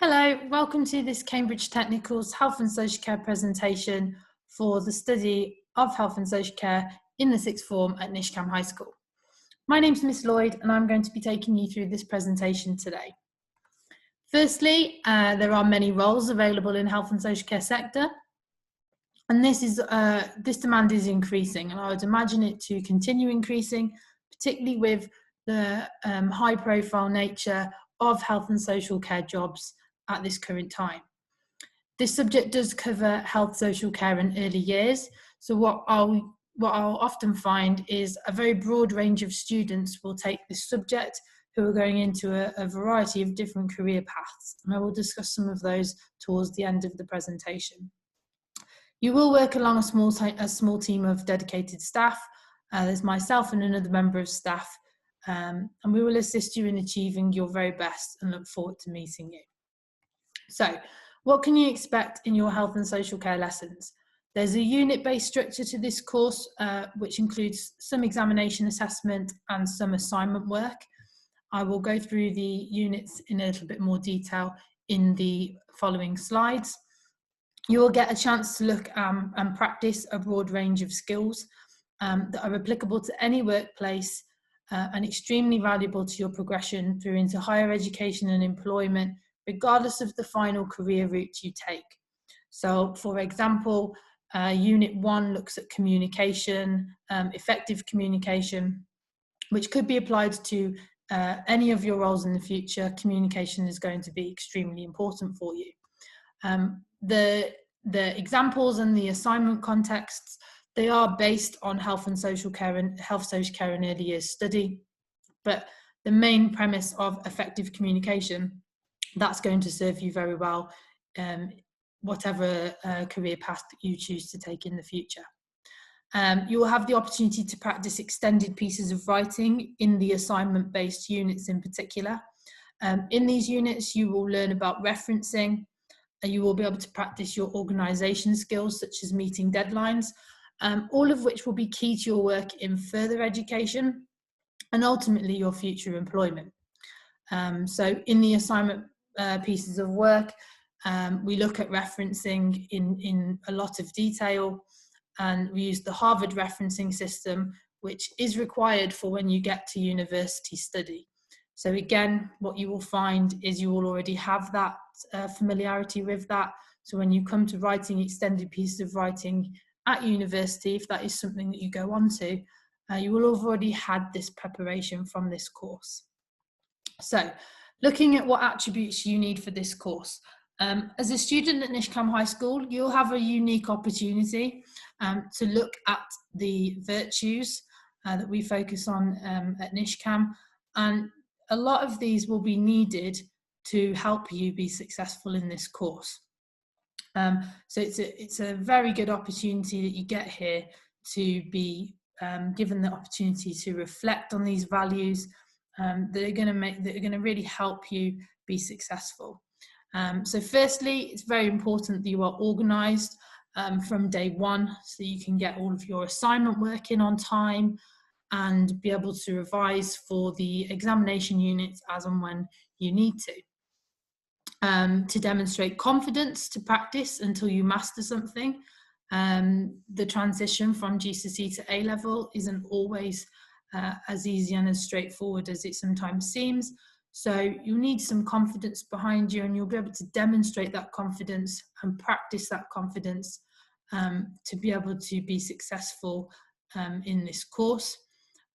Hello, welcome to this Cambridge Technicals Health and Social Care presentation for the study of health and social care in the sixth form at Nishkam High School. My name's Miss Lloyd and I'm going to be taking you through this presentation today. Firstly, there are many roles available in health and social care sector, and this demand is increasing, and I would imagine it to continue increasing, particularly with the high profile nature of health and social care jobs at this current time. This subject does cover health, social care and early years. So what I'll often find is a very broad range of students will take this subject who are going into a variety of different career paths. And I will discuss some of those towards the end of the presentation. You will work along a small team of dedicated staff. There's myself and another member of staff, and we will assist you in achieving your very best and look forward to meeting you. So, what can you expect in your health and social care lessons? There's a unit-based structure to this course, which includes some examination assessment and some assignment work. I will go through the units in a little bit more detail in the following slides. You will get a chance to look and practice a broad range of skills that are applicable to any workplace and extremely valuable to your progression through into higher education and employment, regardless of the final career route you take. So, for example, Unit 1 looks at communication, effective communication, which could be applied to any of your roles in the future. Communication is going to be extremely important for you. The examples and the assignment contexts, they are based on health, social care and early years study, but the main premise of effective communication, that's going to serve you very well, whatever career path you choose to take in the future. You will have the opportunity to practice extended pieces of writing in the assignment-based units in particular. In these units, you will learn about referencing, and you will be able to practice your organisation skills, such as meeting deadlines, all of which will be key to your work in further education and ultimately your future employment. So in the assignment pieces of work, we look at referencing in a lot of detail, and we use the Harvard referencing system, which is required for when you get to university study. So again, what you will find is you will already have that familiarity with that. So when you come to writing extended pieces of writing at university, if that is something that you go on to, you will have already had this preparation from this course. So, looking at what attributes you need for this course. As a student at Nishkam High School, you'll have a unique opportunity to look at the virtues that we focus on at Nishkam, and a lot of these will be needed to help you be successful in this course. So it's a very good opportunity that you get here to be given the opportunity to reflect on these values that are going to really help you be successful. So firstly, it's very important that you are organised from day one, so you can get all of your assignment work in on time and be able to revise for the examination units as and when you need to demonstrate confidence to practice until you master something. The transition from GCSE to A-level isn't always as easy and as straightforward as it sometimes seems. So you need some confidence behind you, and you'll be able to demonstrate that confidence and practice that confidence to be able to be successful in this course.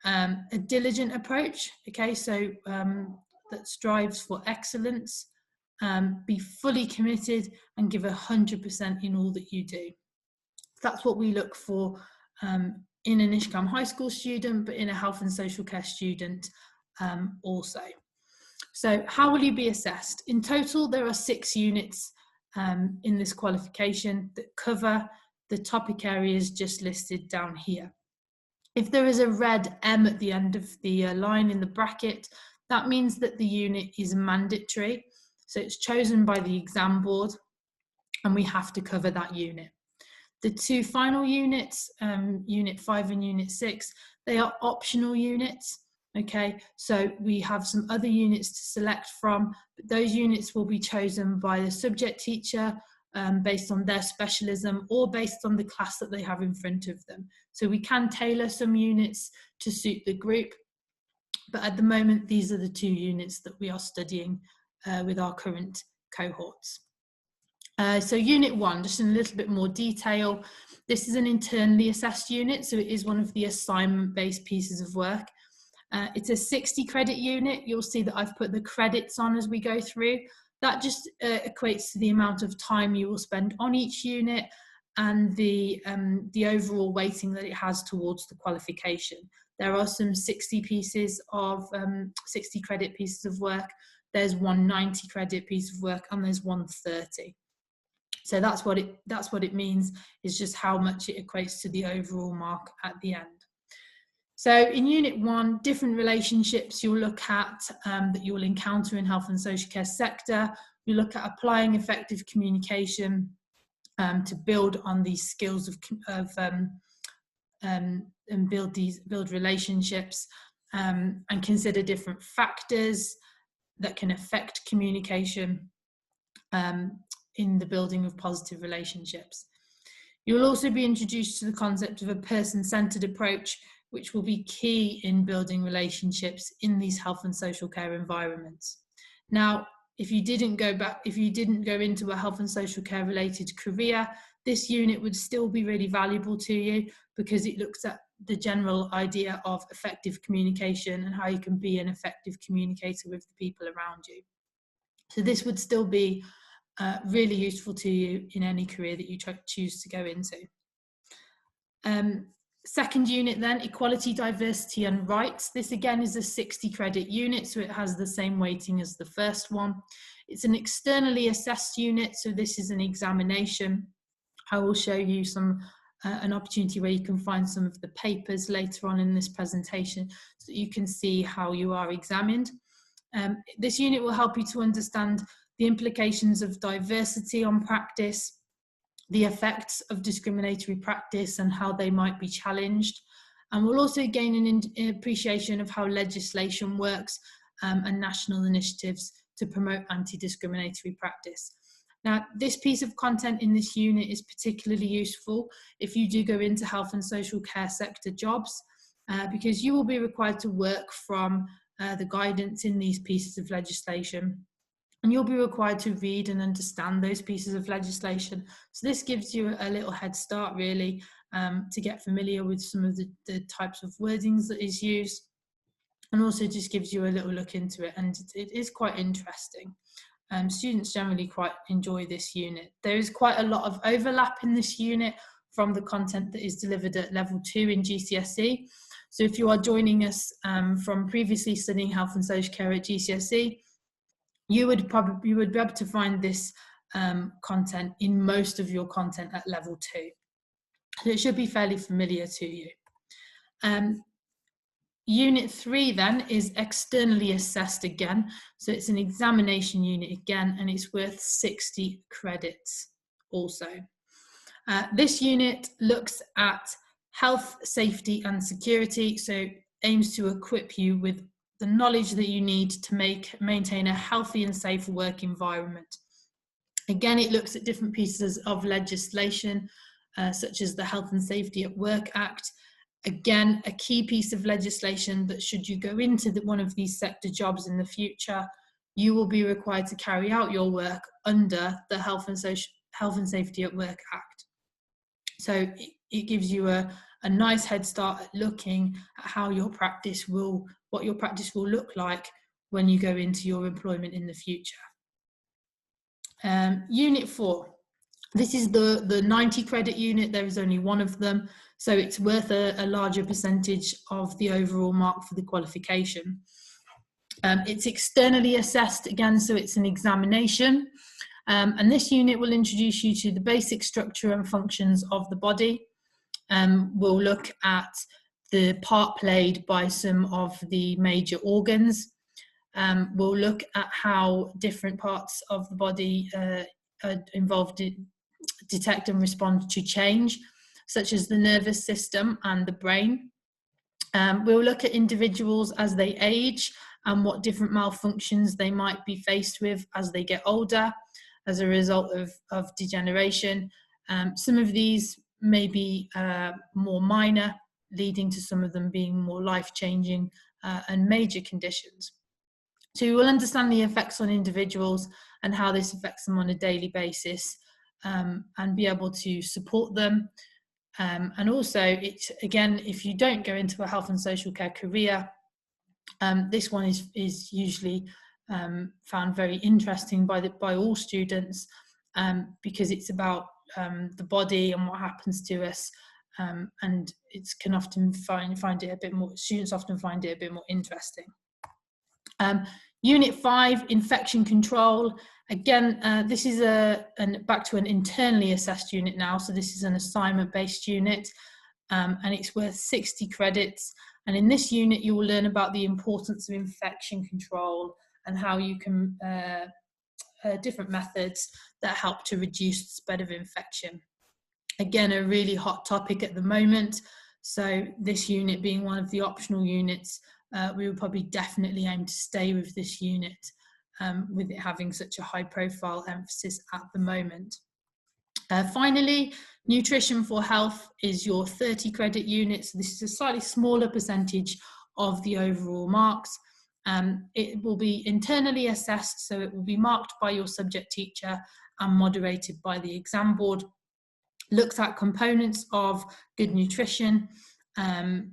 A diligent approach, okay, so that strives for excellence, be fully committed and give 100% in all that you do. That's what we look for in a Nishkam High School student, but in a health and social care student also. So how will you be assessed? In total, there are 6 units in this qualification that cover the topic areas just listed down here. If there is a red M at the end of the line in the bracket, that means that the unit is mandatory. So it's chosen by the exam board, and we have to cover that unit. The 2 final units, Unit 5 and Unit 6, they are optional units. Okay, so we have some other units to select from, but those units will be chosen by the subject teacher based on their specialism or based on the class that they have in front of them. So we can tailor some units to suit the group, but at the moment, these are the 2 units that we are studying with our current cohorts. So Unit 1, just in a little bit more detail. This is an internally assessed unit, so it is one of the assignment-based pieces of work. It's a 60 credit unit. You'll see that I've put the credits on as we go through. That just equates to the amount of time you will spend on each unit and the overall weighting that it has towards the qualification. There are some 60 pieces of 60 credit pieces of work. There's one 90 credit piece of work, and there's one 30. So that's what it means, is just how much it equates to the overall mark at the end. So in Unit 1, different relationships you'll look at that you'll encounter in health and social care sector. You look at applying effective communication to build on these skills and build relationships and consider different factors that can affect communication in the building of positive relationships. You'll also be introduced to the concept of a person-centered approach, which will be key in building relationships in these health and social care environments. Now, if you didn't go into a health and social care related career, this unit would still be really valuable to you, because it looks at the general idea of effective communication and how you can be an effective communicator with the people around you. So this would still be really useful to you in any career that you choose to go into. Second unit then, equality, diversity and rights. This again is a 60 credit unit, so it has the same weighting as the first one. It's an externally assessed unit, so this is an examination. I will show you an opportunity where you can find some of the papers later on in this presentation, so that you can see how you are examined. This unit will help you to understand the implications of diversity on practice, the effects of discriminatory practice and how they might be challenged. And we'll also gain an appreciation of how legislation works and national initiatives to promote anti-discriminatory practice. Now, this piece of content in this unit is particularly useful if you do go into health and social care sector jobs, because you will be required to work from the guidance in these pieces of legislation. And you'll be required to read and understand those pieces of legislation. So this gives you a little head start, really, to get familiar with some of the types of wordings that is used, and also just gives you a little look into it. And it is quite interesting. Students generally quite enjoy this unit. There is quite a lot of overlap in this unit from the content that is delivered at level 2 in GCSE. So if you are joining us from previously studying health and social care at GCSE, you would be able to find this content in most of your content at level 2. So it should be fairly familiar to you. Unit 3 then is externally assessed again. So it's an examination unit again, and it's worth 60 credits also. This unit looks at health, safety and security. So aims to equip you with the knowledge that you need to maintain a healthy and safe work environment. Again, it looks at different pieces of legislation, such as the Health and Safety at Work Act. Again, a key piece of legislation that should you go into one of these sector jobs in the future, you will be required to carry out your work under the Health and Safety at Work Act. So it gives you a nice head start at looking at how what your practice will look like when you go into your employment in the future. Unit 4. This is the 90 credit unit. There is only one of them, so it's worth a larger percentage of the overall mark for the qualification. It's externally assessed again, so it's an examination. And this unit will introduce you to the basic structure and functions of the body. We'll look at the part played by some of the major organs. We'll look at how different parts of the body are involved in detect and respond to change, such as the nervous system and the brain. We'll look at individuals as they age and what different malfunctions they might be faced with as they get older as a result of degeneration. Some of these may be more minor, leading to some of them being more life-changing and major conditions. So we will understand the effects on individuals and how this affects them on a daily basis, and be able to support them. And also, it's, again, if you don't go into a health and social care career, this one is usually found very interesting by all students, because it's about the body and what happens to us, and it can often find it a bit more, students often find it a bit more interesting. Unit 5, infection control. Again, this is back to an internally assessed unit now, so this is an assignment-based unit, and it's worth 60 credits. And in this unit, you will learn about the importance of infection control and how you can, different methods that help to reduce the spread of infection. Again, a really hot topic at the moment. So this unit being one of the optional units, we would probably definitely aim to stay with this unit, with it having such a high profile emphasis at the moment. Finally, nutrition for health is your 30 credit unit. So this is a slightly smaller percentage of the overall marks. It will be internally assessed, so it will be marked by your subject teacher and moderated by the exam board. Looks at components of good nutrition,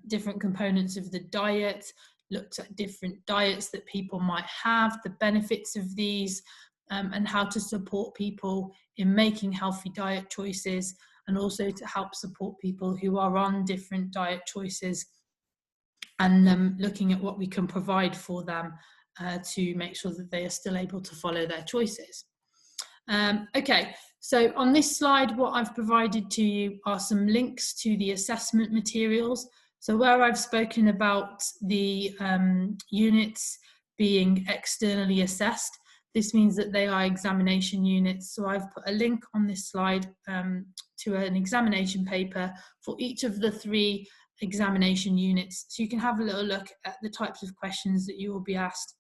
different components of the diet, looked at different diets that people might have, the benefits of these, and how to support people in making healthy diet choices, and also to help support people who are on different diet choices, and looking at what we can provide for them to make sure that they are still able to follow their choices. Okay, so on this slide, what I've provided to you are some links to the assessment materials. So where I've spoken about the units being externally assessed, this means that they are examination units. So I've put a link on this slide to an examination paper for each of the 3 examination units. So you can have a little look at the types of questions that you will be asked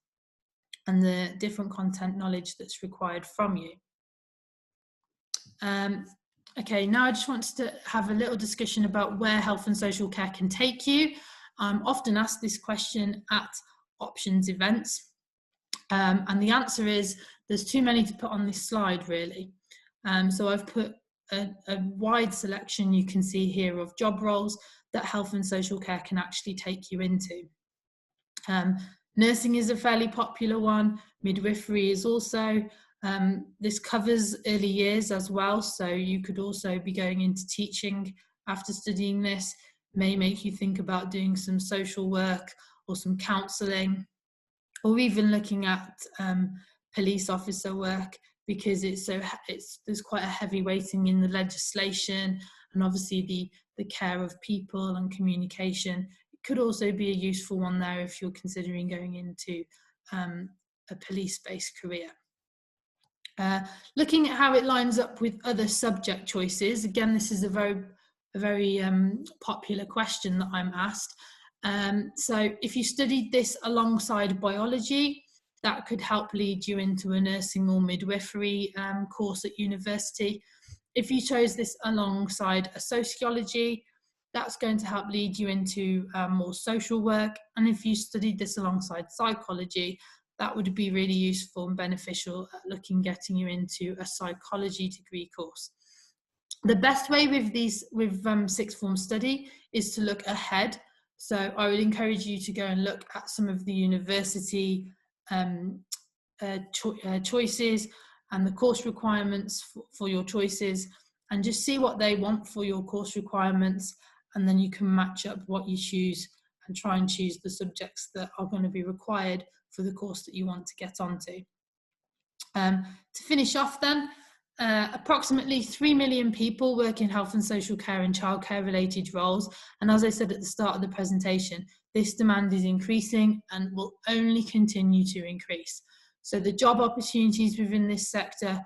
and the different content knowledge that's required from you. Okay, now I just wanted to have a little discussion about where health and social care can take you. I'm often asked this question at options events, and the answer is there's too many to put on this slide, really. So I've put a wide selection, you can see here, of job roles that health and social care can actually take you into. Nursing is a fairly popular one. Midwifery is also. This covers early years as well, so you could also be going into teaching after studying this. May make you think about doing some social work or some counselling, or even looking at police officer work, because there's quite a heavy weighting in the legislation, and obviously the care of people and communication. It could also be a useful one there if you're considering going into a police-based career. Looking at how it lines up with other subject choices, again, this is a very popular question that I'm asked. So if you studied this alongside biology, that could help lead you into a nursing or midwifery course at university. If you chose this alongside a sociology, that's going to help lead you into more social work. And if you studied this alongside psychology, that would be really useful and beneficial at getting you into a psychology degree course. The best way with sixth form study is to look ahead. So I would encourage you to go and look at some of the university choices and the course requirements for your choices, and just see what they want for your course requirements, and then you can match up what you choose and try and choose the subjects that are going to be required for the course that you want to get onto. To finish off then, approximately 3 million people work in health and social care and childcare related roles, and as I said at the start of the presentation, this demand is increasing and will only continue to increase. So the job opportunities within this sector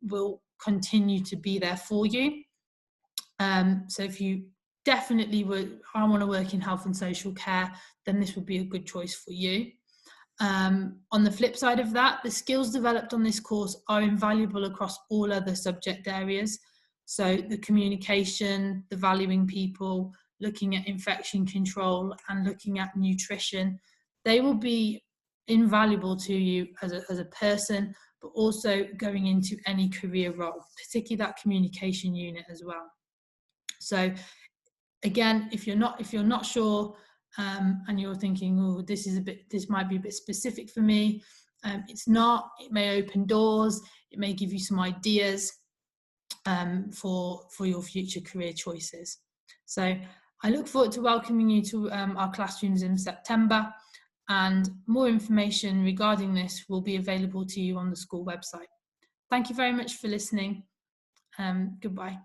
will continue to be there for you. So if you definitely I want to work in health and social care, then this would be a good choice for you. On the flip side of that, the skills developed on this course are invaluable across all other subject areas. So the communication, the valuing people, looking at infection control, and looking at nutrition, they will be invaluable to you as a person, but also going into any career role, particularly that communication unit as well. So again, if you're not sure, and you're thinking, oh, this might be a bit specific for me, it's not. It may open doors. It may give you some ideas for your future career choices. So I look forward to welcoming you to our classrooms in September, and more information regarding this will be available to you on the school website. Thank you very much for listening. Goodbye.